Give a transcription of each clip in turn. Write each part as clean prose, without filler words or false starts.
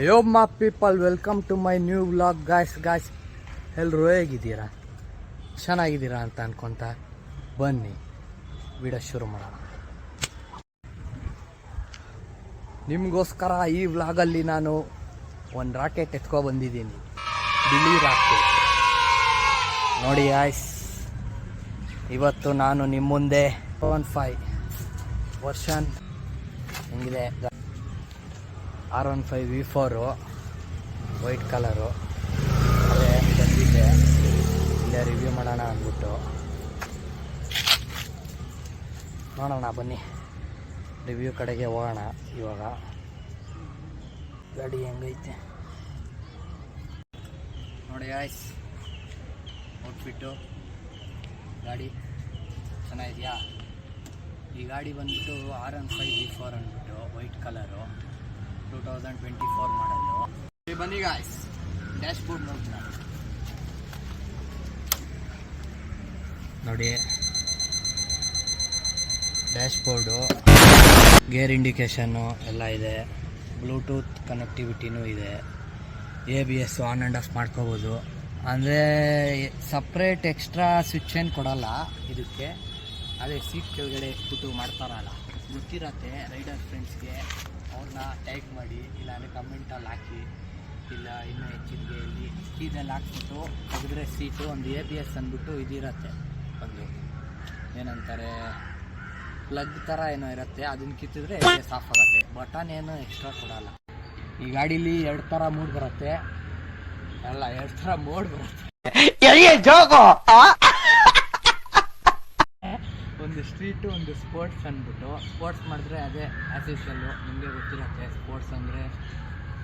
Yo ma people, welcome to my new vlog. Guys ಎಲ್ಲರೂ ಹೇಗಿದ್ದೀರಾ? ಚೆನ್ನಾಗಿದ್ದೀರಾ ಅಂತ ಅನ್ಕೊಂತ ಬನ್ನಿ ವಿಡಿಯೋ ಶುರು ಮಾಡೋಣ. ನಿಮಗೋಸ್ಕರ ಈ ವ್ಲಾಗಲ್ಲಿ ನಾನು ಒಂದು ರಾಕೆಟ್ ಎತ್ಕೊ ಬಂದಿದ್ದೀನಿ, ಬಿಳಿ ರಾಕೆಟ್. ನೋಡಿ ಗಾಯ್ಸ್, ಇವತ್ತು ನಾನು ನಿಮ್ಮ ಮುಂದೆ 15 ವರ್ಷನ್ ಹಿಂಗಿದೆ R15 V4 ವೈಟ್ ಕಲರು ಅದೇ ಬಂದಿದ್ದೆ, ಇಲ್ಲೇ ರಿವ್ಯೂ ಮಾಡೋಣ ಅಂದ್ಬಿಟ್ಟು. ನೋಡೋಣ ಬನ್ನಿ, ರಿವ್ಯೂ ಕಡೆಗೆ ಹೋಗೋಣ. ಇವಾಗ ಗಾಡಿ ಹೆಂಗೈತೆ ನೋಡಿ ಗಾಯ್ಸ್, ಔಟ್ಫಿಟ್ಟು ಗಾಡಿ ಚೆನ್ನಾಗಿದೆಯಾ? ಈ ಗಾಡಿ ಬಂದ್ಬಿಟ್ಟು R15 V4 ಅಂದ್ಬಿಟ್ಟು ವೈಟ್ ಕಲರು, 2024 ಮಾಡಲು. ಬನ್ನಿ ಗಾಯ್ಸ್, ಡ್ಯಾಶ್ ಬೋರ್ಡ್ ನೋಡ್ತೀನಿ ನೋಡಿ. ಡ್ಯಾಶ್ ಬೋರ್ಡು, ಗೇರ್ ಇಂಡಿಕೇಶನ್ನು ಎಲ್ಲ ಇದೆ, ಬ್ಲೂಟೂತ್ ಕನೆಕ್ಟಿವಿಟಿನೂ ಇದೆ, ABS ಆನ್ ಆ್ಯಂಡ್ ಆಫ್ ಮಾಡ್ಕೋಬೋದು. ಅಂದರೆ ಸಪ್ರೇಟ್ ಎಕ್ಸ್ಟ್ರಾ ಸ್ವಿಚ್ ಏನು ಕೊಡೋಲ್ಲ ಇದಕ್ಕೆ. ಅದೇ ಸೀಟ್ ಕೆಳಗಡೆ ಇಟ್ಬಿಟ್ಟು ಮಾಡ್ತಾರಲ್ಲ, ಗೊತ್ತಿರತ್ತೆ ರೈಡರ್ ಫ್ರೆಂಡ್ಸ್ಗೆ. ಅವ್ರನ್ನ ಟ್ಯಾಗ್ ಮಾಡಿ, ಇಲ್ಲಾಂದರೆ ಕಮೆಂಟಲ್ಲಿ ಹಾಕಿ, ಇಲ್ಲ ಇನ್ನೂ ಹೆಚ್ಚಿಗೆ ಇಲ್ಲಿ ಕೀದಲ್ಲಿ ಹಾಕ್ಬಿಟ್ಟು ತೆಗೆದ್ರೆ ಸೀಟು ಒಂದು ABS ಅಂದ್ಬಿಟ್ಟು ಇದಿರತ್ತೆ, ಒಂದು ಏನಂತಾರೆ ಪ್ಲಗ್ ಥರ ಏನೋ ಇರುತ್ತೆ, ಅದನ್ನು ಕಿತ್ತಿದ್ರೆ ABS ಆಫ್ ಆಗುತ್ತೆ. ಬಟನ್ ಏನು ಎಕ್ಸ್ಟ್ರಾ ಕೊಡೋಲ್ಲ. ಈ ಗಾಡೀಲಿ 2 ಥರ ಮೂಡ್ ಬರುತ್ತೆ, ಅಲ್ಲ 2 ಥರ ಮೋಡ್ ಬರುತ್ತೆ. ಒಂದು ಸ್ಟ್ರೀಟು, ಒಂದು ಸ್ಪೋರ್ಟ್ಸ್ ಅಂದ್ಬಿಟ್ಟು. ಸ್ಪೋರ್ಟ್ಸ್ ಮಾಡಿದ್ರೆ ಅದೇ ಆ್ಯಸ್ ಯೂಶಲ್ಲು ನಿಮಗೆ ಗೊತ್ತಿರುತ್ತೆ. ಸ್ಪೋರ್ಟ್ಸ್ ಅಂದರೆ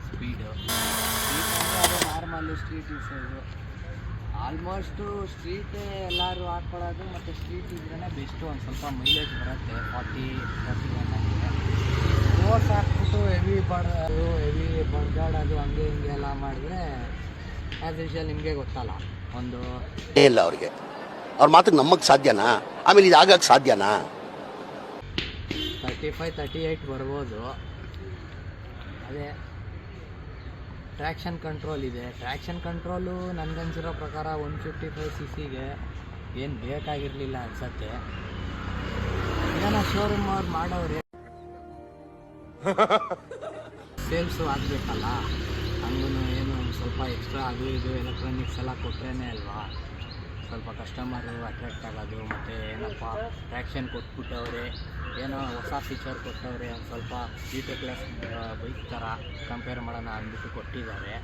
ಸ್ಪೀಡು, ಸ್ಟ್ರೀಟ್ ಅಂದರೆ ಅದೇ ನಾರ್ಮಲ್ಲು ಸ್ಟ್ರೀಟ್ ಯೂಸೇಜು. ಆಲ್ಮೋಸ್ಟು ಸ್ಟ್ರೀಟೇ ಎಲ್ಲರೂ ಹಾಕ್ಕೊಳ್ಳೋದು, ಮತ್ತು ಸ್ಟ್ರೀಟ್ ಇದ್ರೇ ಬೆಸ್ಟು. ಒಂದು ಸ್ವಲ್ಪ ಮೈಲೇಜ್ ಬರುತ್ತೆ, 40-41 ಆಗಿದೆ. ಸ್ಪೋರ್ಟ್ಸ್ ಹಾಕ್ಬಿಟ್ಟು ಹೆವಿ ಬಡ್ದಾಡೋದು ಹಂಗೆ ಹಿಂಗೆ ಎಲ್ಲ ಮಾಡಿದ್ರೆ ಆ್ಯಸ್ ಯೂಶಲ್ ನಿಮಗೆ ಗೊತ್ತಲ್ಲ, ಒಂದು ಇಲ್ಲ ಅವ್ರಿಗೆ ಅವ್ರ ಮಾತಿಗೆ ನಮ್ಮಕ್ಕೆ ಸಾಧ್ಯನಾ? ಆಮೇಲೆ ಇದು ಆಗಕ್ಕೆ ಸಾಧ್ಯನಾ? 35-38 ಬರ್ಬೋದು. ಅದೇ ಟ್ರ್ಯಾಕ್ಷನ್ ಕಂಟ್ರೋಲ್ ಇದೆ. ಟ್ರ್ಯಾಕ್ಷನ್ ಕಂಟ್ರೋಲು ನನಗನ್ಸಿರೋ ಪ್ರಕಾರ 155 cc ಏನು ಬೇಕಾಗಿರಲಿಲ್ಲ ಅನ್ಸತ್ತೆ. ಏನೋ ಶೋರೂಮ್ ಅವ್ರು ಮಾಡೋರೆ ಸೇಲ್ಸು ಆಗಬೇಕಲ್ಲ, ಹಂಗೂ ಏನು ಸ್ವಲ್ಪ ಎಕ್ಸ್ಟ್ರಾ ಅದು ಇದು ಎಲೆಕ್ಟ್ರಾನಿಕ್ಸ್ ಎಲ್ಲ ಕೊಟ್ಟರೆ ಅಲ್ವಾ ಸ್ವಲ್ಪ ಕಸ್ಟಮರು ಅಟ್ರಾಕ್ಟ್ ಆಗೋದು. ಮತ್ತು ಏನಪ್ಪ ಟ್ರ್ಯಾಕ್ಷನ್ ಕೊಟ್ಬಿಟ್ಟವ್ರೆ, ಏನೋ ಹೊಸ ಫೀಚರ್ ಕೊಟ್ಟವ್ರೆ, ಒಂದು ಸ್ವಲ್ಪ ಪ್ಲಸ್ ಬೈಕ್ ಥರ ಕಂಪೇರ್ ಮಾಡೋಣ ಅಂದ್ಬಿಟ್ಟು ಕೊಟ್ಟಿದ್ದಾರೆ.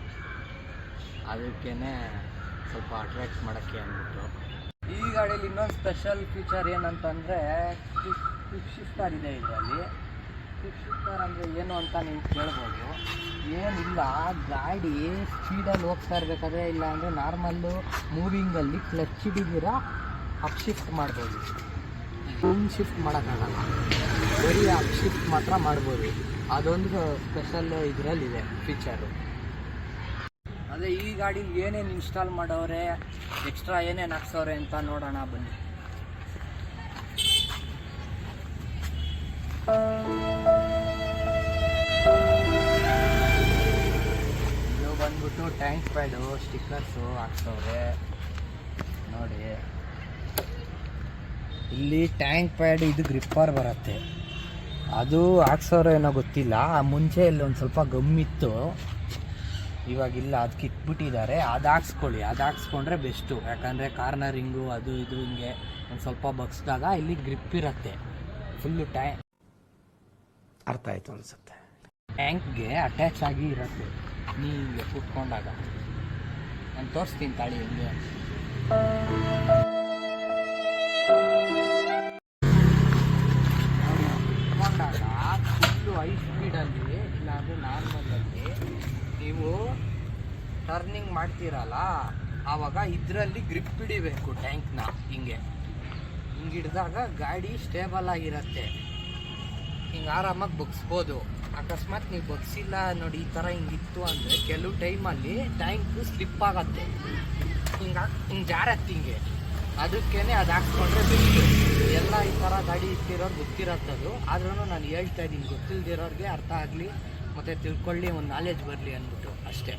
ಅದಕ್ಕೇ ಸ್ವಲ್ಪ ಅಟ್ರ್ಯಾಕ್ಟ್ ಮಾಡೋಕ್ಕೆ ಅಂದ್ಬಿಟ್ಟು. ಈ ಗಾಡೀಲಿ ಇನ್ನೊಂದು ಸ್ಪೆಷಲ್ ಫೀಚರ್ ಏನಂತಂದರೆ ಕ್ವಿಕ್ ಶಿಫ್ಟರ್ ಇದೆ ಇದರಲ್ಲಿ. ಕ್ವಿಕ್ ಶಿಫ್ಟರ್ ಅಂದರೆ ಏನು ಅಂತ ನೀವು ಕೇಳ್ಬೋದು. ಏನಿಲ್ಲ, ಗಾಡಿ ಸ್ಪೀಡಲ್ಲಿ ಹೋಗ್ತಾ ಇರಬೇಕಾದ್ರೆ, ಇಲ್ಲ ಅಂದರೆ ನಾರ್ಮಲ್ಲು ಮೂವಿಂಗಲ್ಲಿ ಕ್ಲಚ್ ಹಿಡಿದಿರ ಅಪ್ ಶಿಫ್ಟ್ ಮಾಡ್ಬೋದು. ಡೌನ್ ಶಿಫ್ಟ್ ಮಾಡೋಕ್ಕಾಗಲ್ಲ, ಬರೀ ಅಪ್ ಶಿಫ್ಟ್ ಮಾತ್ರ ಮಾಡ್ಬೋದು. ಅದೊಂದು ಸ್ಪೆಷಲ್ ಇದರಲ್ಲಿದೆ ಫೀಚರು. ಅದೇ ಈ ಗಾಡೀಲಿ ಏನೇನು ಇನ್ಸ್ಟಾಲ್ ಮಾಡವ್ರೆ, ಎಕ್ಸ್ಟ್ರಾ ಏನೇನು ಹಾಕ್ಸವ್ರೆ ಅಂತ ನೋಡೋಣ ಬನ್ನಿ. ಬಂದ್ಬಿಟ್ಟು ಟ್ಯಾಂಕ್ ಪ್ಯಾಡು ಸ್ಟಿಕ್ಕರ್ಸು ಹಾಕ್ಸವ್ರೆ ನೋಡಿ. ಇಲ್ಲಿ ಟ್ಯಾಂಕ್ ಪ್ಯಾಡ್ ಇದು ಗ್ರಿಪ್ಪರ್ ಬರುತ್ತೆ, ಅದು ಹಾಕ್ಸೋರು ಏನೋ ಗೊತ್ತಿಲ್ಲ. ಮುಂಚೆ ಇಲ್ಲಿ ಒಂದು ಸ್ವಲ್ಪ ಗಮ್ಮಿತ್ತು, ಇವಾಗಿಲ್ಲ, ಅದಕ್ಕೆ ಇಟ್ಬಿಟ್ಟಿದ್ದಾರೆ. ಅದು ಹಾಕ್ಸ್ಕೊಳ್ಳಿ, ಅದು ಹಾಕ್ಸ್ಕೊಂಡ್ರೆ ಬೆಸ್ಟು. ಯಾಕಂದರೆ ಕಾರ್ನರಿಂಗು ಅದು ಇದು ಹಿಂಗೆ ಒಂದು ಸ್ವಲ್ಪ ಬಗ್ಸಿದಾಗ ಇಲ್ಲಿ ಗ್ರಿಪ್ ಇರುತ್ತೆ. ಫುಲ್ಲು ಅರ್ಥ ಆಯಿತು ಅನಿಸುತ್ತೆ. ಟ್ಯಾಂಕ್ಗೆ ಅಟ್ಯಾಚ್ ಆಗಿ ಇರುತ್ತೆ ನೀಗೆ ಕುತ್ಕೊಂಡಾಗ. ನಾನು ತೋರಿಸ್ತೀನಿ ತಾಳಿ ಹಿಂಗೆ. ಕುತ್ಕೊಂಡಾಗ ಫುಲ್ಲು ಹೈ ಸ್ಪೀಡಲ್ಲಿ, ಇಲ್ಲಾಂದರೆ ನಾರ್ಮಲಲ್ಲಿ ನೀವು ಟರ್ನಿಂಗ್ ಮಾಡ್ತೀರಲ್ಲ, ಆವಾಗ ಇದರಲ್ಲಿ ಗ್ರಿಪ್ ಹಿಡಿಬೇಕು ಟ್ಯಾಂಕ್ನ. ಹಿಂಗೆ ಹಿಡಿದಾಗ ಗಾಡಿ ಸ್ಟೇಬಲ್ ಆಗಿರುತ್ತೆ, ಹಿಂಗೆ ಆರಾಮಾಗಿ ಬಗ್ಸ್ಬೋದು. ಅಕಸ್ಮಾತ್ ನೀವು ಬಗ್ಸಿಲ್ಲ ನೋಡಿ, ಈ ಥರ ಹಿಂಗಿತ್ತು ಅಂದರೆ ಕೆಲವು ಟೈಮಲ್ಲಿ ಟ್ಯಾಂಕು ಸ್ಲಿಪ್ ಆಗುತ್ತೆ, ಹಿಂಗೆ ಜಾರತ್ತೆ ಹಿಂಗೆ. ಅದಕ್ಕೇ ಅದು ಹಾಕ್ಸ್ಕೊಂಡ್ರೆ ಬೆಸ್ಟು. ಎಲ್ಲ ಈ ಥರ ಗಾಡಿ ಇಟ್ಟಿರೋರು ಗೊತ್ತಿರತ್ತದು, ಆದ್ರೂ ನಾನು ಹೇಳ್ತಾ ಇದ್ದೀನಿ, ಗೊತ್ತಿಲ್ದಿರೋರಿಗೆ ಅರ್ಥ ಆಗಲಿ ಮತ್ತು ತಿಳ್ಕೊಳ್ಳಿ, ಒಂದು ನಾಲೆಜ್ ಬರಲಿ ಅಂದ್ಬಿಟ್ಟು ಅಷ್ಟೇ.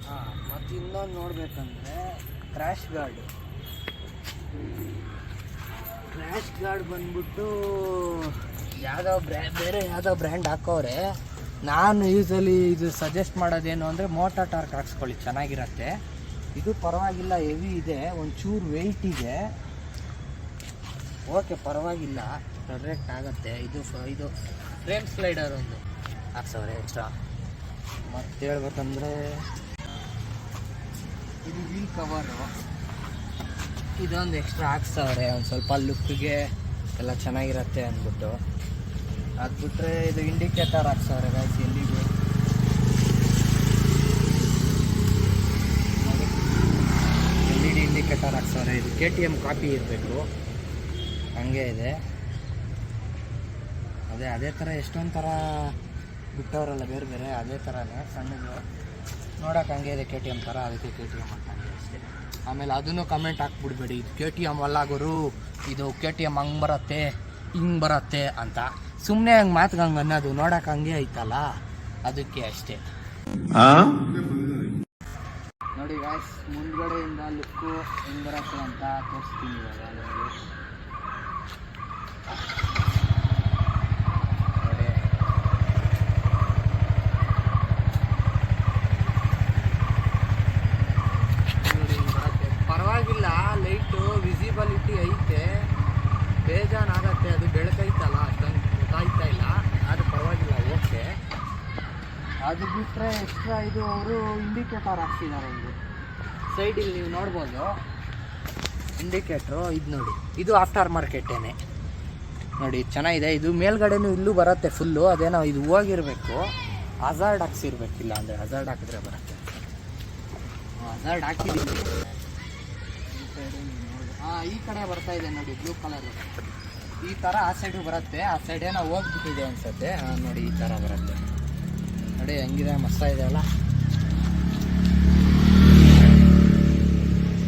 ಹಾಂ, ಮತ್ತು ಇನ್ನೊಂದು ನೋಡಬೇಕಂದ್ರೆ ಕ್ರ್ಯಾಶ್ ಗಾರ್ಡ್ ಬಂದ್ಬಿಟ್ಟು ಬೇರೆ ಯಾವುದೋ ಬ್ರ್ಯಾಂಡ್ ಹಾಕೋರೆ. ನಾನು ಯೂಸಲಿ ಇದು ಸಜೆಸ್ಟ್ ಮಾಡೋದೇನು ಅಂದರೆ ಮೋಟಾರ್ ಟಾರ್ಕ್ ಹಾಕ್ಸ್ಕೊಳ್ಳಿ, ಚೆನ್ನಾಗಿರತ್ತೆ. ಇದು ಪರವಾಗಿಲ್ಲ, ಹೆವಿ ಇದೆ, ಒಂಚೂರು ವೆಯ್ಟ್ ಇದೆ, ಓಕೆ ಪರವಾಗಿಲ್ಲ, ಕರೆಕ್ಟ್ ಆಗುತ್ತೆ. ಇದು ಫ್ರೇಮ್ ಸ್ಲೈಡರ್ ಒಂದು ಹಾಕ್ಸವ್ರೆ ಎಕ್ಸ್ಟ್ರಾ. ಮತ್ತು ಹೇಳ್ಬೇಕಂದ್ರೆ ಇದು ವೀಲ್ ಕವರು, ಇದೊಂದು ಎಕ್ಸ್ಟ್ರಾ ಹಾಕ್ಸವ್ರೆ, ಒಂದು ಸ್ವಲ್ಪ ಲುಕ್ಗೆ ಎಲ್ಲ ಚೆನ್ನಾಗಿರತ್ತೆ ಅಂದ್ಬಿಟ್ಟು. ಅದು ಬಿಟ್ಟರೆ ಇದು ಇಂಡಿಕೇಟರ್ ಹಾಕ್ಸವ್ರೆ ಗೈಸ್, ಎಲ್ಲಿಗೆ LED ಇಂಡಿಕೇಟರ್ ಹಾಕ್ಸವ್ರೆ. ಇದು KTM ಕಾಪಿ ಇರಬೇಕು, ಹಂಗೆ ಇದೆ. ಅದೇ ಥರ ಎಷ್ಟೊಂದು ಥರ ಬಿಟ್ಟವರಲ್ಲ ಬೇರೆ ಬೇರೆ, ಅದೇ ಥರನೇ ಸಣ್ಣದು ನೋಡೋಕೆ ಹಂಗೆ ಇದೆ KTM ಥರ, ಅದಕ್ಕೆ KTM ಅಂತ ಅಷ್ಟೇ. ಆಮೇಲೆ ಅದನ್ನು ಕಮೆಂಟ್ ಹಾಕ್ಬಿಡ್ಬೇಡಿ, ಇದು KTM ಅಲ್ಲ ಗುರು, ಇದು KTM ಹಂಗೆ ಬರುತ್ತೆ ಹಿಂಗೆ ಬರುತ್ತೆ ಅಂತ. ಸುಮ್ಮನೆ ಹಂಗೆ ಮಾತ್ಗಂಗೆ ಅನ್ನೋದು, ನೋಡೋಕೆ ಹಂಗೆ ಐತಲ್ಲ, ಅದಕ್ಕೆ ಅಷ್ಟೇ. ನೋಡಿ ಗಾಯ್ಸ್, ಮುಂದ್ಗಡೆಯಿಂದ ಲುಕ್ಕು ಹೆಂಗೆ ಬರುತ್ತೆ ಅಂತ ತೋರಿಸ್ತೀನಿ ಇವಾಗ ನಿಮಗೆ. ಪರವಾಗಿಲ್ಲ, ಲೈಟು ವಿಸಿಬಿಲಿಟಿ ಐತೆ, ಬೇಜಾನಾಗತ್ತೆ, ಅದು ಬೆಳಕೈತಲ್ಲ ಅಷ್ಟೊಂದು ಗೊತ್ತಾಯ್ತಾ ಇಲ್ಲ, ಅದು ಪರವಾಗಿಲ್ಲ, ಓಕೆ. ಅದು ಬಿಟ್ಟರೆ ಎಕ್ಸ್ಟ್ರಾ ಇದು ಅವರು ಇಂಡಿಕೇಟರ್ ಹಾಕ್ತಿದ್ದಾರೆ ಒಂದು ಸೈಡಿಗೆ, ನೀವು ನೋಡ್ಬೋದು ಇಂಡಿಕೇಟ್ರು. ಇದು ನೋಡಿ, ಇದು ಆಫ್ಟರ್ ಮಾರ್ಕೆಟೇನೆ ನೋಡಿ, ಚೆನ್ನಾಗಿದೆ. ಇದು ಮೇಲ್ಗಡೆನೂ ಇಲ್ಲೂ ಬರುತ್ತೆ ಫುಲ್ಲು, ಅದೇನೋ ಇದು ಹೋಗಿರಬೇಕು, ಹಜಾರ್ಡ್ ಹಾಕ್ಸಿರ್ಬೇಕಿಲ್ಲ ಅಂದರೆ ಹಜಾರ್ಡ್ ಹಾಕಿದ್ರೆ ಬರುತ್ತೆ. ಹಜಾರ್ಡ್ ಹಾಕಿದ್ದೀನಿ. ಈ ಕಡೆ ಬರ್ತಾ ಇದೆ ನೋಡಿ, ಬ್ಲೂ ಕಲರ್ ಈ ಥರ ಆ ಸೈಡು ಬರುತ್ತೆ, ಆ ಸೈಡ್ ಏನೋ ಹೋಗ್ಬಿಟ್ಟಿದೆ ಅನ್ಸುತ್ತೆ. ನೋಡಿ ಈ ಥರ ಬರುತ್ತೆ ನೋಡಿ, ಹೆಂಗಿದೆ, ಮಸ್ತ ಇದೆ ಅಲ್ಲ,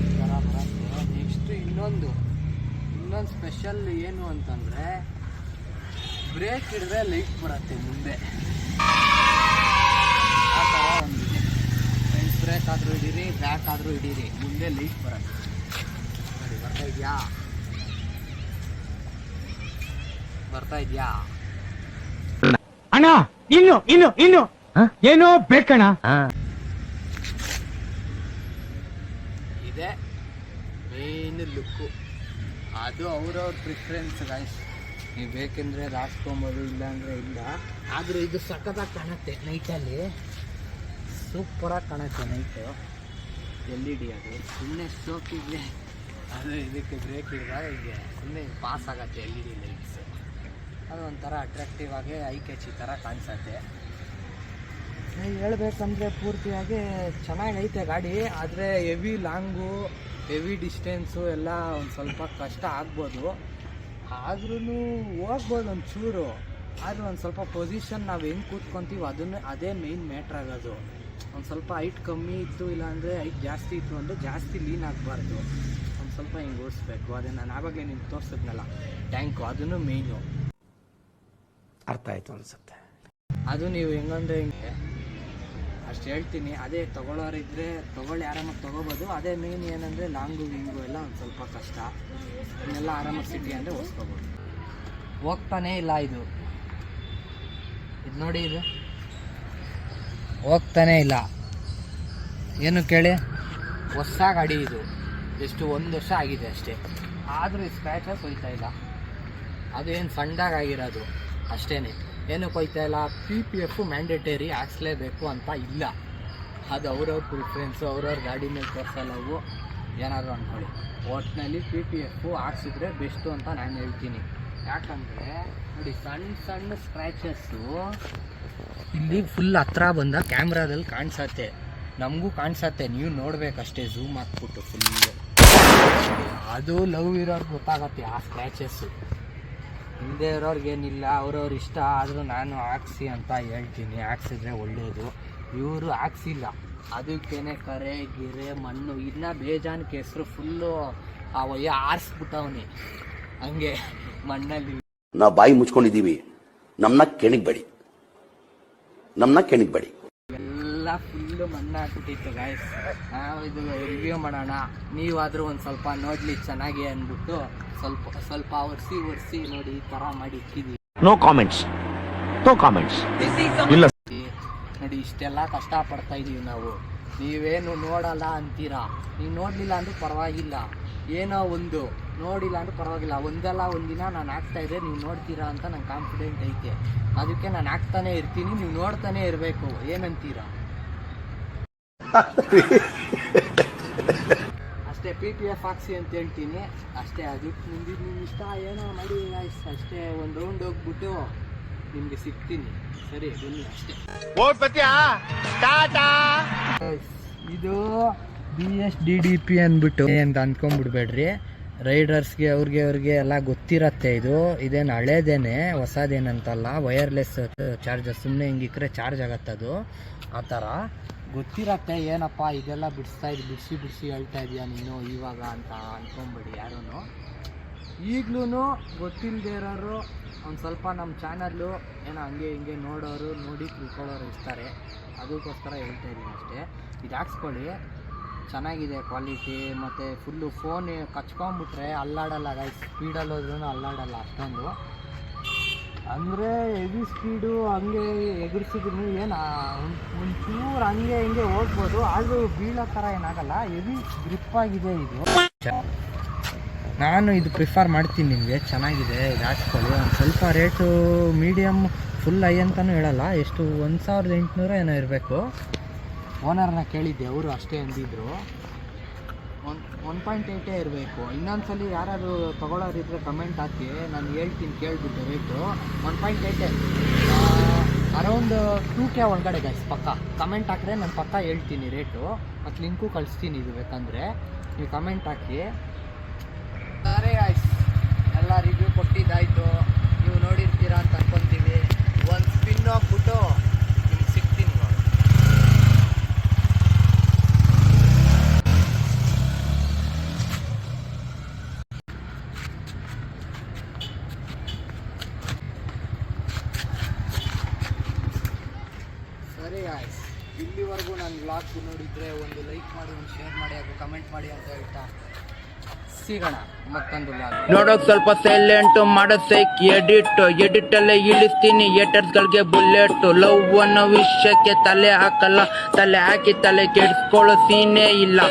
ಈ ಥರ ಬರುತ್ತೆ. ನೆಕ್ಸ್ಟ್ ಇನ್ನೊಂದು ಸ್ಪೆಷಲ್ ಏನು ಅಂತಂದರೆ, ಬ್ರೇಕ್ ಹಿಡಿದ್ರೆ ಲೈಟ್ ಬರುತ್ತೆ ಮುಂದೆ, ಆ ಥರ ಒಂದಿದೆ. ಫ್ರಂಟ್ ಬ್ರೇಕ್ ಆದರೂ ಹಿಡೀರಿ, ಬ್ಯಾಕ್ ಆದರೂ ಹಿಡೀರಿ, ಮುಂದೆ ಲೈಟ್ ಬರುತ್ತೆ. ಬರ್ತಾ ಇದೆಯಾ ಅಣ್ಣ? ಇನ್ನು ಏನೋ ಬೇಕಣ್ಣ. ಇದೆ ಮೇನ್ ಲುಕ್ಕು, ಅದು ಅವ್ರವ್ರ ಪ್ರಿಫರೆನ್ಸ್ ಗೈಸ್. ನೀವು ಬೇಕೆಂದರೆ ಹಾಕ್ಸ್ಕೊಬೋದು, ಇಲ್ಲಾಂದರೆ ಇಲ್ಲ. ಆದರೆ ಇದು ಸಖತ್ತಾಗಿ ಕಾಣುತ್ತೆ ನೈಟಲ್ಲಿ, ಸೂಪರಾಗಿ ಕಾಣುತ್ತೆ ನೈಟು. LED ಅದು ಸುಮ್ಮನೆ ಶೋಕಿಗೆ, ಅದು ಇದಕ್ಕೆ ಬ್ರೇಕ್ ಹಿಡಿದಾಗ ಹೀಗೆ ಸುಮ್ಮನೆ ಪಾಸ್ ಆಗುತ್ತೆ LED ಲೈಟ್ಸ್. ಅದು ಒಂಥರ ಅಟ್ರಾಕ್ಟಿವ್ ಆಗಿ ಐ ಕ್ಯಾಚಿ ಥರ ಕಾಣಿಸುತ್ತೆ. ಹೇಳ್ಬೇಕಂದ್ರೆ ಪೂರ್ತಿಯಾಗಿ ಚೆನ್ನಾಗೈತೆ ಗಾಡಿ, ಆದರೆ ಹೆವಿ ಲಾಂಗು, ಹೆವಿ ಡಿಸ್ಟೆನ್ಸು ಎಲ್ಲ ಒಂದು ಸ್ವಲ್ಪ ಕಷ್ಟ ಆಗ್ಬೋದು. ಆದ್ರೂ ಹೋಗ್ಬೋದು ಒಂಚೂರು, ಆದರೆ ಒಂದು ಸ್ವಲ್ಪ ಪೊಸಿಷನ್ ನಾವು ಹೆಂಗೆ ಕೂತ್ಕೊತೀವಿ ಅದೇ ಮೇಯ್ನ್ ಮ್ಯಾಟ್ರ್ ಆಗೋದು. ಒಂದು ಸ್ವಲ್ಪ ಹೈಟ್ ಕಮ್ಮಿ ಇತ್ತು, ಇಲ್ಲಾಂದರೆ ಹೈಟ್ ಜಾಸ್ತಿ ಇತ್ತು ಅಂದರೆ ಜಾಸ್ತಿ ಲೀನ್ ಆಗಬಾರ್ದು, ಒಂದು ಸ್ವಲ್ಪ ಹಿಂಗೆ ಓಡಿಸ್ಬೇಕು. ಅದೇ ನಾನು ಆವಾಗಲೇ ನಿಮ್ಗೆ ತೋರಿಸಿದ್ನಲ್ಲ ಟ್ಯಾಂಕು, ಅದನ್ನು ಮೇಯ್ನು. ಅರ್ಥ ಆಯ್ತು ಅನ್ಸುತ್ತೆ. ಅದು ನೀವು ಹೆಂಗಂದ್ರೆ ಹಿಂಗೆ ಅಷ್ಟು ಹೇಳ್ತೀನಿ. ಅದೇ ತೊಗೊಳ್ಳೋರಿದ್ರೆ ತೊಗೊಳ್ಳಿ, ಆರಾಮಾಗಿ ತೊಗೋಬೋದು. ಅದೇ ಮೇನ್ ಏನಂದರೆ ಲಾಂಗು ವಿಂಗು ಎಲ್ಲ ಒಂದು ಸ್ವಲ್ಪ ಕಷ್ಟ, ಇನ್ನೆಲ್ಲ ಆರಾಮಾಗಿ ಸಿಟಿ ಅಂದರೆ ಓಡಿಸ್ಕೋಬೋದು. ಹೋಗ್ತಾನೇ ಇಲ್ಲ ಇದು ನೋಡಿ, ಇದು ಹೋಗ್ತಾನೇ ಇಲ್ಲ. ಏನು ಕೇಳಿ, ಹೊಸ ಗಾಡಿ ಇದು, ಎಷ್ಟು 1 ವರ್ಷ ಆಗಿದೆ ಅಷ್ಟೇ, ಆದರೂ ಸ್ಕ್ರ್ಯಾಚಸ್ ಹೋಯ್ತಾ ಇಲ್ಲ. ಅದು ಏನು ಸಣ್ಣದಾಗಿರೋದು ಅಷ್ಟೇ, ಏನಕ್ಕೆ ಹೋಯ್ತಾ ಇಲ್ಲ, PPF ಮ್ಯಾಂಡೇಟರಿ ಹಾಕ್ಸ್ಲೇಬೇಕು ಅಂತ ಇಲ್ಲ. ಅದು ಅವ್ರವ್ರ ಪ್ರಿಫರೆನ್ಸು, ಅವ್ರವ್ರ ಗಾಡಿ ಮೇಲೆ ತೋರಿಸಲ್ಲವು, ಏನಾದರೂ ಅಂದ್ಕೊಳ್ಳಿ. ಒಟ್ಟಿನಲ್ಲಿ PPF ಹಾಕ್ಸಿದ್ರೆ ಬೆಸ್ಟು ಅಂತ ನಾನು ಹೇಳ್ತೀನಿ. ಯಾಕಂದರೆ ನೋಡಿ, ಸಣ್ಣ ಸ್ಕ್ರ್ಯಾಚಸ್ಸು ಇಲ್ಲಿ ಫುಲ್ ಹತ್ರ ಬಂದ ಕ್ಯಾಮ್ರಾದಲ್ಲಿ ಕಾಣಿಸತ್ತೆ, ನಮಗೂ ಕಾಣಿಸತ್ತೆ, ನೀವು ನೋಡಬೇಕಷ್ಟೇ ಝೂಮ್ ಹಾಕ್ಬಿಟ್ಟು ಫುಲ್ಲು. ಅದು ಲವ್ ಇರೋರ್ಗೆ ಗೊತ್ತಾಗತ್ತೆ ಆ ಸ್ಕ್ರ್ಯಾಚಸ್ಸು, ಹಿಂದೆ ಇರೋರ್ಗೇನಿಲ್ಲ, ಅವ್ರವ್ರ ಇಷ್ಟ. ಆದರೂ ನಾನು ಹಾಕ್ಸಿ ಅಂತ ಹೇಳ್ತೀನಿ, ಹಾಕ್ಸಿದ್ರೆ ಒಳ್ಳೆಯದು. ಇವರು ಹಾಕ್ಸಿಲ್ಲ, ಅದಕ್ಕೇನೆ ಕರೆ ಗಿರೆ ಮಣ್ಣು ಇನ್ನೂ ಬೇಜಾನ್ ಕೆಸರು ಫುಲ್ಲು ಆ ಒಯ್ಯ ಆರಿಸ್ಬಿಟ್ಟವನಿ ಹಂಗೆ ಮಣ್ಣಲ್ಲಿ. ನಾವು ಬಾಯಿ ಮುಚ್ಕೊಂಡಿದ್ದೀವಿ, ನಮ್ಮನ್ನ ಕೆಣಗಬೇಡಿ, ಎಲ್ಲ ಫುಲ್ಲು ಮಣ್ಣು ಹಾಕ್ಬಿಟ್ಟಿತ್ತು ಗಾಯ್ಸ್. ನಾವು ಇದು ರಿವ್ಯೂ ಮಾಡೋಣ, ನೀವಾದರೂ ಒಂದು ಸ್ವಲ್ಪ ನೋಡಲಿ ಚೆನ್ನಾಗಿ ಅಂದ್ಬಿಟ್ಟು ಸ್ವಲ್ಪ ಒರೆಸಿ ನೋಡಿ ಈ ಥರ ಮಾಡಿ ಇಕ್ಕಿದ್ದೀವಿ. ನೋ ಕಾಮೆಂಟ್ಸ್ ಇಲ್ಲ ನೋಡಿ ಇಷ್ಟೆಲ್ಲ ಕಷ್ಟಪಡ್ತಾ ಇದೀವಿ ನಾವು. ನೀವೇನು ನೋಡಲ್ಲ ಅಂತೀರಾ, ನೀವು ನೋಡಲಿಲ್ಲ ಅಂದ್ರೂ ಪರವಾಗಿಲ್ಲ, ಏನೋ ಒಂದು ನೋಡಿಲ್ಲ ಅಂದ್ರೂ ಪರವಾಗಿಲ್ಲ, ಒಂದಲ್ಲ ಒಂದಿನ ನಾನು ಹಾಕ್ತಾ ಇದ್ದೆ ನೀವು ನೋಡ್ತೀರಾ ಅಂತ ನಂಗೆ ಕಾನ್ಫಿಡೆಂಟ್ ಐತೆ. ಅದಕ್ಕೆ ನಾನು ಹಾಕ್ತಾನೆ ಇರ್ತೀನಿ, ನೀವು ನೋಡ್ತಾನೆ ಇರಬೇಕು. ಏನಂತೀರಾ? ಅಷ್ಟೇ PPF ಹಾಕ್ಸಿ ಅಂತ ಹೇಳ್ತೀನಿ ಅಷ್ಟೇ. ಅದಕ್ಕೆ ಮುಂದಿದ್ದು ನಿಮ್ಮ ಇಷ್ಟ, ಏನೋ ಮಾಡಿ ಅಷ್ಟೇ. ಒಂದು ರೌಂಡ್ ಹೋಗ್ಬಿಟ್ಟು ನಿಮಗೆ ಸಿಗ್ತೀನಿ. ಸರಿ ಬನ್ನಿ ಅಷ್ಟೇ. ಇದು BSDDP ಅಂದ್ಬಿಟ್ಟು ಅಂತ ಅಂದ್ಕೊಂಡ್ಬಿಡ್ಬೇಡ್ರಿ. ರೈಡರ್ಸ್ಗೆ ಅವ್ರಿಗೆ ಎಲ್ಲ ಗೊತ್ತಿರತ್ತೆ. ಇದೇನು ಹಳೇದೇನೆ, ಹೊಸದೇನಂತಲ್ಲ. ವೈರ್ಲೆಸ್ ಚಾರ್ಜರ್, ಸುಮ್ಮನೆ ಹಿಂಗಿಕ್ರೆ ಚಾರ್ಜ್ ಆಗತ್ತದು. ಆ ಥರ ಗೊತ್ತಿರತ್ತೆ. ಏನಪ್ಪ ಇದೆಲ್ಲ ಬಿಡಿಸಿ ಹೇಳ್ತಾ ಇದೀಯ ನೀನು ಇವಾಗ ಅಂತ ಅಂದ್ಕೊಂಬಿಡಿ ಯಾರೂ. ಈಗಲೂ ಗೊತ್ತಿಲ್ಲದೆ ಇರೋರು ಒಂದು ಸ್ವಲ್ಪ ನಮ್ಮ ಚಾನಲ್ಲು ಏನೋ ಹಂಗೆ ಹಿಂಗೆ ನೋಡಿ ತಿಳ್ಕೊಳ್ಳೋರು ಇರ್ತಾರೆ. ಅದಕ್ಕೋಸ್ಕರ ಹೇಳ್ತಾ ಇದ್ದೀನಿ ಅಷ್ಟೇ. ಇದು ಹಾಕ್ಸ್ಕೊಳ್ಳಿ, ಚೆನ್ನಾಗಿದೆ ಕ್ವಾಲಿಟಿ. ಮತ್ತು ಫುಲ್ಲು ಫೋನ್ ಕಚ್ಕೊಂಬಿಟ್ರೆ ಅಲ್ಲಾಡಲ್ಲ ಗಾಯ್ಸ್. ಸ್ಪೀಡಲ್ಲಿ ಹೋದ್ರೂ ಅಲ್ಲಾಡಲ್ಲ ಅಷ್ಟೊಂದು. ಅಂದರೆ ಹೆವಿ ಸ್ಪೀಡು ಹಂಗೆ ಎದುರಿಸಿದ್ರು ಏನು ಒಂಚೂರು ಹಂಗೆ ಹಿಂಗೆ ಹೋಗ್ಬೋದು, ಆದರೂ ಬೀಳೋ ಥರ ಏನಾಗಲ್ಲ. ಹೆವಿ ಗ್ರಿಪ್ ಆಗಿದೆ ಇದು. ನಾನು ಇದು ಪ್ರಿಫರ್ ಮಾಡ್ತೀನಿ ನಿಮಗೆ. ಚೆನ್ನಾಗಿದೆ, ಇದು ಹಾಕ್ಸ್ಕೊಳ್ಳಿ. ಒಂದು ಸ್ವಲ್ಪ ರೇಟು ಮೀಡಿಯಮ್, ಫುಲ್ ಹೈ ಅಂತಲೂ ಹೇಳಲ್ಲ. ಎಷ್ಟು 1800 ಏನೋ ಇರಬೇಕು. ಓನರ್ನ ಕೇಳಿದ್ದೆ, ಅವರು ಅಷ್ಟೇ ಅಂದಿದ್ರು. 1.8 ಇರಬೇಕು. ಇನ್ನೊಂದ್ಸಲಿ ಯಾರಾದರೂ ತೊಗೊಳೋರಿದ್ರೆ ಕಮೆಂಟ್ ಹಾಕಿ, ನಾನು ಹೇಳ್ತೀನಿ ಕೇಳಿಬಿಟ್ಟು ರೇಟು. 1.8 ಅರೌಂಡ್ 2K ಒಳಗಡೆ ಗಾಯ್ಸ್ ಪಕ್ಕ. ಕಮೆಂಟ್ ಹಾಕಿದ್ರೆ ನಾನು ಪಕ್ಕ ಹೇಳ್ತೀನಿ ರೇಟು, ಮತ್ತು ಲಿಂಕು ಕಳಿಸ್ತೀನಿ. ಇದು ಬೇಕಂದರೆ ನೀವು ಕಮೆಂಟ್ ಹಾಕಿ. ಸರಿ ಗಾಯ್ಸ್, ಎಲ್ಲ ರಿವ್ಯೂ ಕೊಟ್ಟಿದ್ದಾಯಿತು. ನೀವು ನೋಡಿರ್ತೀರಾ ಅಂತ ಅನ್ಕೊತೀವಿ. ಒಂದು ಸ್ಪಿನ್ ಹೋಗ್ಬಿಟ್ಟು ನಿಮ್ಗೆ ಸಿಗ್ತೀನಿ ಇವಾಗ. ಸರಿ ಗಾಯ್ಸ್, ಇಲ್ಲಿವರೆಗೂ ನಾನು ವ್ಲಾಗ್ ನೋಡಿದರೆ ಒಂದು ಲೈಕ್ ಮಾಡಿ, ಒಂದು ಶೇರ್ ಮಾಡಿ, ಹಾಗೂ ಕಮೆಂಟ್ ಮಾಡಿ ಅಂತ ಹೇಳ್ತಾ ಸಿಗೋಣ ಮತ್ತೊಂದು ವ್ಲಾಗ್. ನೋಡೋಕ್ ಸ್ವಲ್ಪ ಸೈಲೆಂಟ್, ಮಾಡೋದ್ ಸೈಕ್ ಎಡಿಟ್ ಅಲ್ಲೇ ಇಳಿಸ್ತೀನಿ ಏಟರ್ಸ್ ಗಳಿಗೆ ಬುಲೆಟ್. ಲವ್ ಅನ್ನೋ ವಿಷಯಕ್ಕೆ ತಲೆ ಹಾಕಲ್ಲ, ತಲೆ ಹಾಕಿ ತಲೆ ಕೆಡಿಸ್ಕೊಳ್ಳೋ ಸೀನೇ ಇಲ್ಲ.